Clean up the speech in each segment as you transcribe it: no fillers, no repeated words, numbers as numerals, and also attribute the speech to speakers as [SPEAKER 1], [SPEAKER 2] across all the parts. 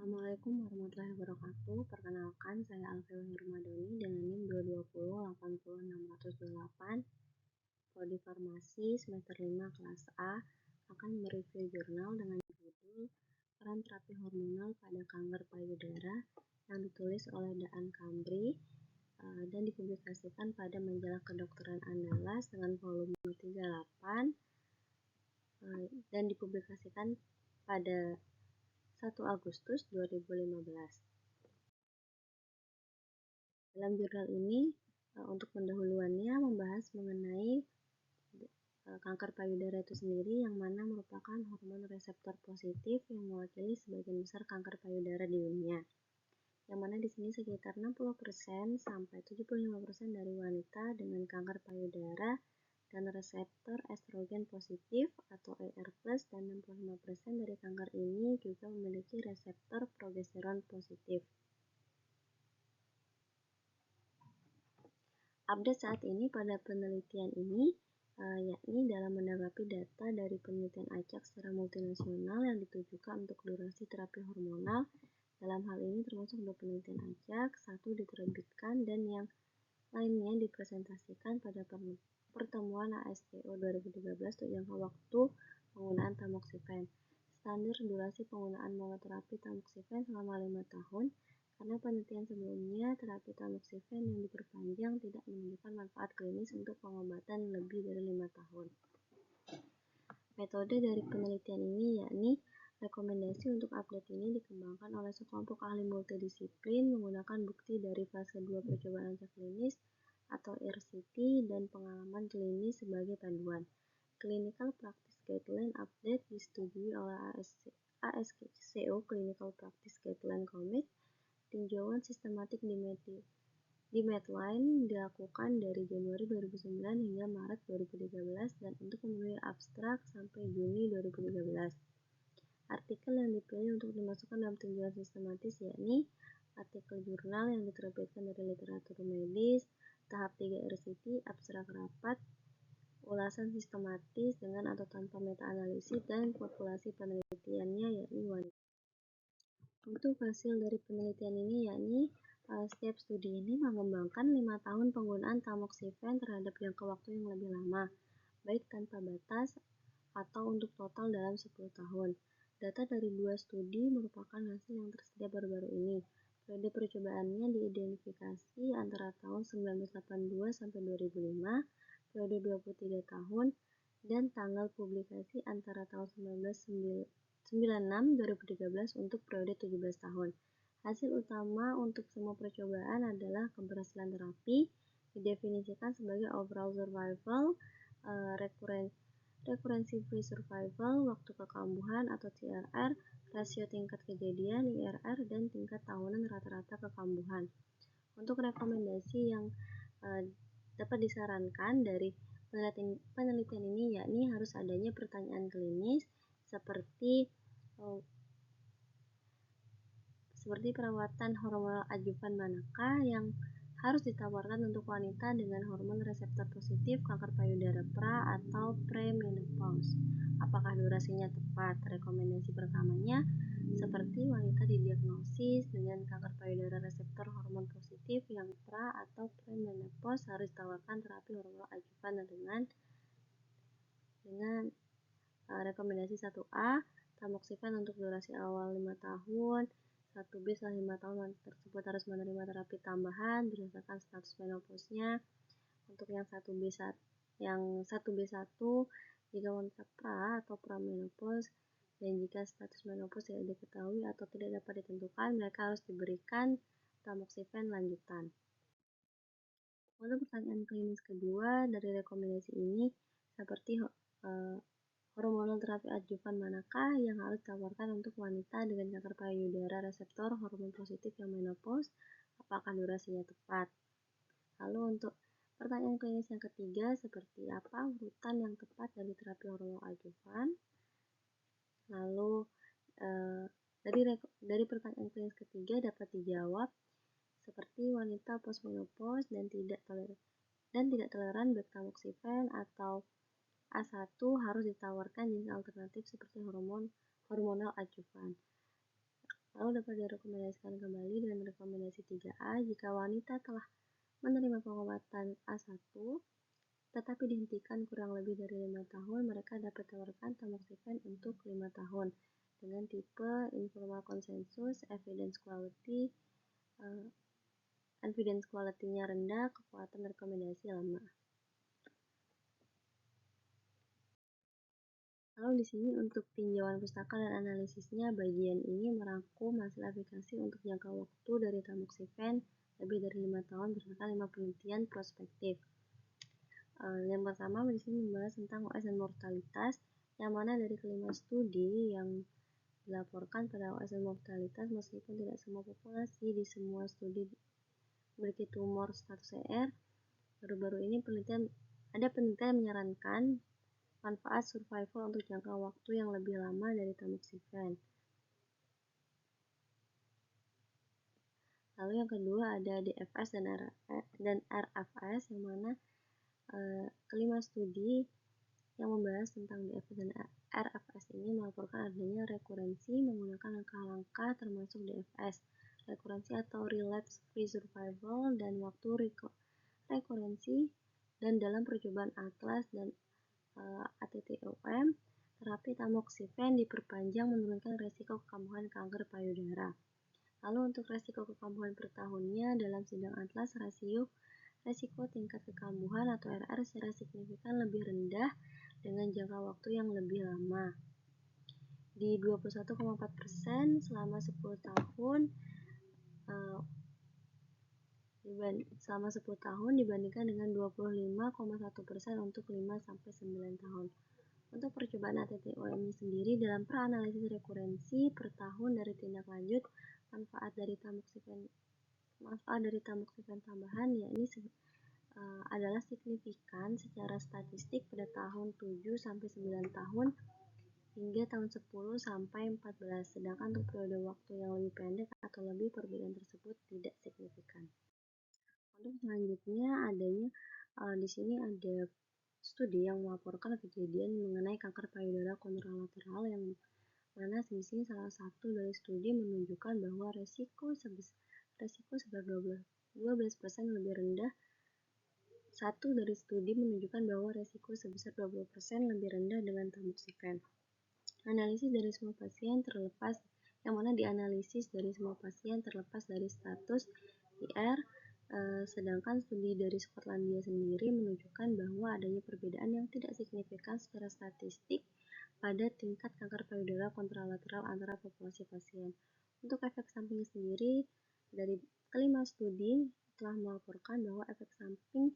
[SPEAKER 1] Assalamualaikum warahmatullahi wabarakatuh. Perkenalkan, saya Alfie Ramadhani dengan NIM 220 80608. Prodi Farmasi semester 5 kelas A akan mereview jurnal dengan judul Peran Terapi Hormonal pada Kanker Payudara yang ditulis oleh Daan Kambri dan dipublikasikan pada majalah Kedokteran Andalas dengan volume 38 dan dipublikasikan pada 1 Agustus 2015. Dalam jurnal ini, untuk pendahuluannya membahas mengenai kanker payudara itu sendiri, yang mana merupakan hormon reseptor positif yang mewakili sebagian besar kanker payudara di dunia. Yang mana di sini sekitar 60% sampai 75% dari wanita dengan kanker payudara dan reseptor estrogen positif atau ER+, dan 65% dari kanker ini juga memiliki reseptor progesteron positif. Update saat ini pada penelitian ini, yakni dalam menanggapi data dari penelitian acak secara multinasional yang ditujukan untuk durasi terapi hormonal. Dalam hal ini termasuk 2 penelitian acak, 1 diterbitkan dan yang lainnya dipresentasikan pada pertemuan ASCO 2013 untuk jangka waktu penggunaan tamoxifen. Standar durasi penggunaan monoterapi tamoxifen selama 5 tahun, karena penelitian sebelumnya terapi tamoxifen yang diperpanjang tidak menunjukkan manfaat klinis untuk pengobatan lebih dari 5 tahun. Metode dari penelitian ini yakni rekomendasi untuk update ini dikembangkan oleh sekelompok ahli multidisiplin menggunakan bukti dari fase 2 percobaan acak klinis atau RCT dan pengalaman klinis sebagai panduan. Clinical Practice Guideline Update disetujui oleh ASCO Clinical Practice Guideline Committee. Tinjauan sistematik di Medline dilakukan dari Januari 2009 hingga Maret 2013 dan untuk memenuhi abstrak sampai Juni 2013. Artikel yang dipilih untuk dimasukkan dalam tinjauan sistematis yakni artikel jurnal yang diterbitkan dari literatur medis, tahap 3 RCT, abstrak rapat, ulasan sistematis dengan atau tanpa meta-analisis, dan populasi penelitiannya yakni wanita. Untuk hasil dari penelitian ini yakni setiap studi ini mengembangkan 5 tahun penggunaan tamoxifen terhadap jangka waktu yang lebih lama, baik tanpa batas atau untuk total dalam 10 tahun. Data dari 2 studi merupakan hasil yang tersedia baru-baru ini. Periode percobaannya diidentifikasi antara tahun 1982 sampai 2005, periode 23 tahun, dan tanggal publikasi antara tahun 1996-2013 untuk periode 17 tahun. Hasil utama untuk semua percobaan adalah keberhasilan terapi didefinisikan sebagai overall survival, recurrence-free survival, waktu kekambuhan atau CRR, rasio tingkat kejadian IRR, dan tingkat tahunan rata-rata kekambuhan. Untuk rekomendasi yang dapat disarankan dari penelitian ini yakni harus adanya pertanyaan klinis seperti perawatan hormonal adjuvan manakah yang harus ditawarkan untuk wanita dengan hormon reseptor positif kanker payudara pra atau premenopause. Apakah durasinya tepat? Rekomendasi pertamanya seperti wanita didiagnosis dengan kanker payudara reseptor hormon positif yang pra atau premenopause harus ditawarkan terapi hormonal adjuvan dengan rekomendasi 1A, tamoxifen untuk durasi awal 5 tahun, 1B setelah 5 tahun wanita tersebut harus menerima terapi tambahan berdasarkan status menopause-nya. Untuk yang 1B1 jika wanita pra atau pramenopause, dan jika status menopause tidak diketahui atau tidak dapat ditentukan, mereka harus diberikan tamoxifen lanjutan. Lalu pertanyaan klinis kedua dari rekomendasi ini seperti hormonal terapi adjuvan manakah yang harus ditawarkan untuk wanita dengan kanker payudara reseptor hormon positif yang menopause? Apakah durasinya tepat? Lalu untuk pertanyaan klinis yang ketiga seperti apa urutan yang tepat dari terapi hormonal adjuvan? Lalu dari pertanyaan klinis ketiga dapat dijawab seperti wanita postmenopause dan tidak toleran baik tamoxifen atau A1 harus ditawarkan jenis alternatif seperti hormonal adjuvan. Lalu dapat direkomendasikan kembali dengan rekomendasi 3A jika wanita telah menerima pengobatan A1 tetapi dihentikan kurang lebih dari 5 tahun, mereka dapat tawarkan tamoxifen untuk 5 tahun dengan tipe informal consensus, evidence quality-nya rendah, kekuatan rekomendasi lemah. Lalu di sini untuk tinjauan pustaka dan analisisnya, bagian ini merangkum hasil aplikasi untuk jangka waktu dari tamoxifen lebih dari 5 tahun berdasarkan 5 penelitian prospektif. Yang pertama di sini membahas tentang OS dan mortalitas, yang mana dari kelima studi yang dilaporkan pada OS dan mortalitas meskipun tidak semua populasi di semua studi memiliki tumor status ER. Baru-baru ini ada penelitian menyarankan manfaat survival untuk jangka waktu yang lebih lama dari tamoxifen. Lalu yang kedua ada DFS dan RFS, yang mana kelima studi yang membahas tentang DFS dan RFS ini melaporkan adanya rekurensi menggunakan langkah-langkah termasuk DFS, rekurensi atau relapse free survival, dan waktu rekurensi. Dan dalam percobaan Atlas dan ATTOM, terapi tamoxifen diperpanjang menurunkan resiko kekambuhan kanker payudara. Lalu untuk resiko kekambuhan per tahunnya, dalam sidang Atlas, resiko tingkat kekambuhan atau RR secara signifikan lebih rendah dengan jangka waktu yang lebih lama, di 21,4% selama 10 tahun dibandingkan dengan 25,1% untuk 5-9 tahun. Untuk percobaan ATTOM sendiri, dalam peranalisis rekurensi per tahun dari tindak lanjut, manfaat dari tamoxifen tambahan yakni adalah signifikan secara statistik pada tahun 7-9 tahun hingga tahun 10-14, sedangkan untuk periode waktu yang lebih pendek atau lebih, perbedaan tersebut tidak signifikan. Untuk selanjutnya di sini ada studi yang melaporkan kejadian mengenai kanker payudara kontralateral, yang mana di sini salah satu dari studi menunjukkan bahwa resiko sebesar 12% lebih rendah. Satu dari studi menunjukkan bahwa resiko sebesar 20% lebih rendah dengan tamoxifen. Analisis dari semua pasien terlepas dari status IR, sedangkan studi dari Skotlandia sendiri menunjukkan bahwa adanya perbedaan yang tidak signifikan secara statistik pada tingkat kanker payudara kontralateral antara populasi pasien. Untuk efek samping sendiri, dari kelima studi telah melaporkan bahwa efek samping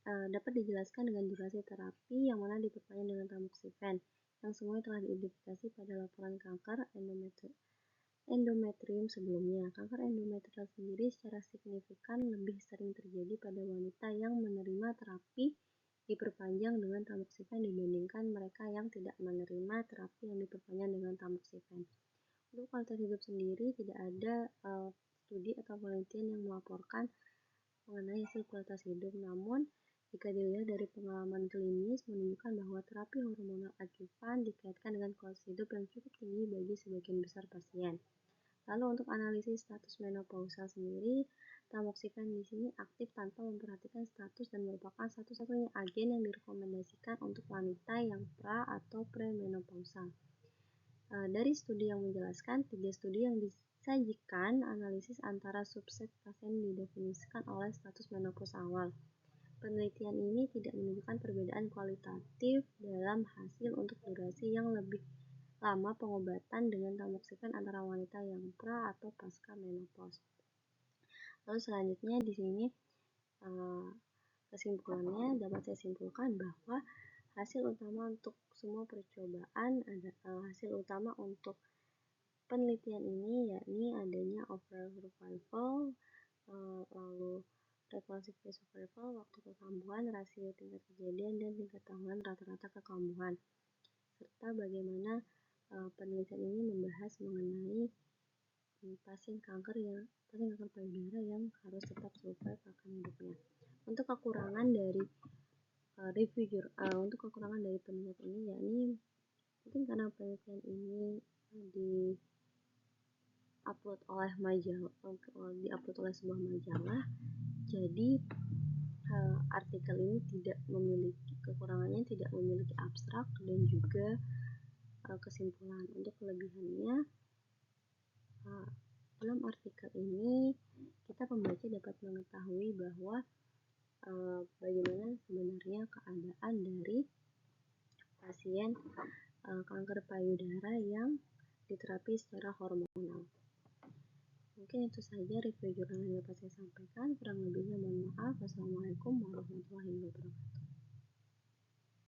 [SPEAKER 1] dapat dijelaskan dengan durasi terapi yang mana diperpanjang dengan tamoxifen, yang semuanya telah diidentifikasi pada laporan kanker endometrium sebelumnya. Kanker endometrial sendiri secara signifikan lebih sering terjadi pada wanita yang menerima terapi diperpanjang dengan tamoxifen dibandingkan mereka yang tidak menerima terapi yang diperpanjang dengan tamoxifen. Untuk kualitas hidup sendiri, tidak ada studi atau penelitian yang melaporkan mengenai hasil kualitas hidup, namun jika dilihat dari pengalaman klinis menunjukkan bahwa terapi hormonal adjuvan dikaitkan dengan kualitas hidup yang cukup tinggi bagi sebagian besar pasien. Lalu untuk analisis status menopausal sendiri, tamoxifen di sini aktif tanpa memperhatikan status dan merupakan satu-satunya agen yang direkomendasikan untuk wanita yang pra atau premenopausal. Dari studi yang menjelaskan, 3 studi yang disajikan analisis antara subset pasien didefinisikan oleh status menopause awal. Penelitian ini tidak menunjukkan perbedaan kualitatif dalam hasil untuk durasi yang lebih lama pengobatan dengan tamoxifen antara wanita yang pra atau pasca menopause. Lalu selanjutnya di sini kesimpulannya dapat saya simpulkan bahwa hasil utama untuk semua percobaan hasil utama untuk penelitian ini yakni adanya overall survival, lalu reproductive free survival, waktu kekambuhan, rasio tingkat kejadian, dan tingkat tahunan rata-rata kekambuhan, serta bagaimana penelitian ini membahas mengenai pasien kanker payudara yang harus tetap survive akan hidupnya. Untuk kekurangan dari penelitian ini yakni mungkin karena penelitian ini diupload oleh sebuah majalah. Jadi artikel ini kekurangannya tidak memiliki abstrak dan juga kesimpulan. Untuk kelebihannya, dalam artikel ini kita pembaca dapat mengetahui bahwa bagaimana sebenarnya keadaan dari pasien kanker payudara yang diterapi secara hormonal. Mungkin itu saja review jurnal yang dapat saya sampaikan. Kurang lebihnya mohon maaf. Wassalamualaikum warahmatullahi wabarakatuh.